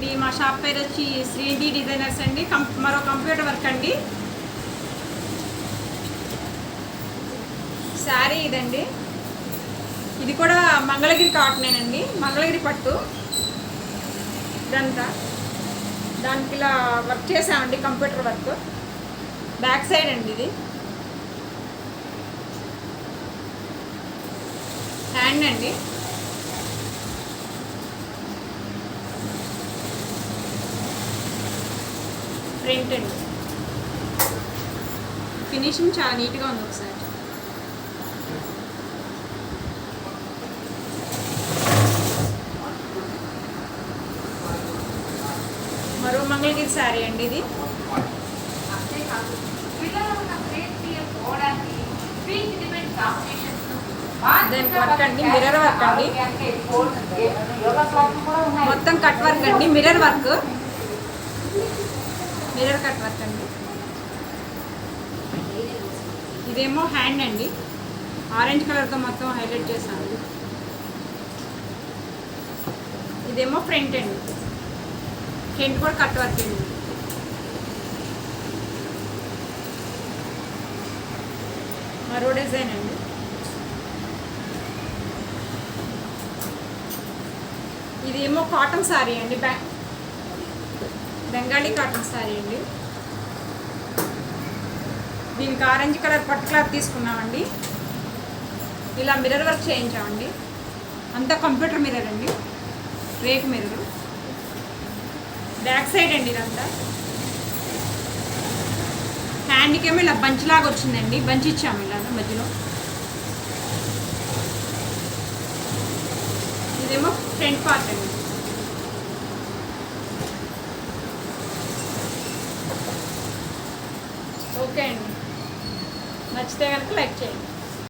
అండి. మా షాప్ పేరు వచ్చి శ్రీనిధి డిజైనర్స్ అండి. మరో కంప్యూటర్ వర్క్ అండి. శారీ ఇదండి. ఇది కూడా మంగళగిరి కాటనేనండి, మంగళగిరి పట్టు. ఇదంతా దానికి ఇలా వర్క్ చేసామండి, కంప్యూటర్ వర్క్. బ్యాక్ సైడ్ అండి ఇది. హ్యాండ్ అండి. ప్రింట్ అండి. ఫినిషింగ్ చాలా నీట్గా ఉంది. ఒకసారి మరో మంగళగిరి శారీ అండి ఇది. దానికి వర్క్ అండి, మిర్రర్ వర్క్ అండి. మొత్తం కట్ వర్క్ అండి, mirror work, mirror cut work అండి. ఇదేమో హ్యాండ్ అండి, ఆరెంజ్ కలర్తో మొత్తం హైలైట్ చేశాను. ఇదేమో ఫ్రంట్ అండి, ఫ్రంట్ కూడా కట్ వర్క్ అండి. మరో డిజైన్ అండి. ఇదేమో కాటన్ శారీ అండి, బెంగాలీ కాటన్ శారీ అండి. దీనికి ఆరెంజ్ కలర్ పట్టు క్లాత్ తీసుకున్నామండి. ఇలా మిర్రర్ వర్క్ చేయించామండి. అంతా కంప్యూటర్ మిర్రర్ అండి, రేక్ మిర్రర్. బ్యాక్ సైడ్ అండి ఇదంతా. హ్యాండ్కేమో ఇలా బంచ్ లాగా వచ్చిందండి, బంచ్ ఇచ్చాము ఇలాగ మధ్యలో. ఇదేమో ఫ్రంట్ పార్ట్ అండి. ఓకే అండి, నచ్చితే కనుక లైక్ చేయండి.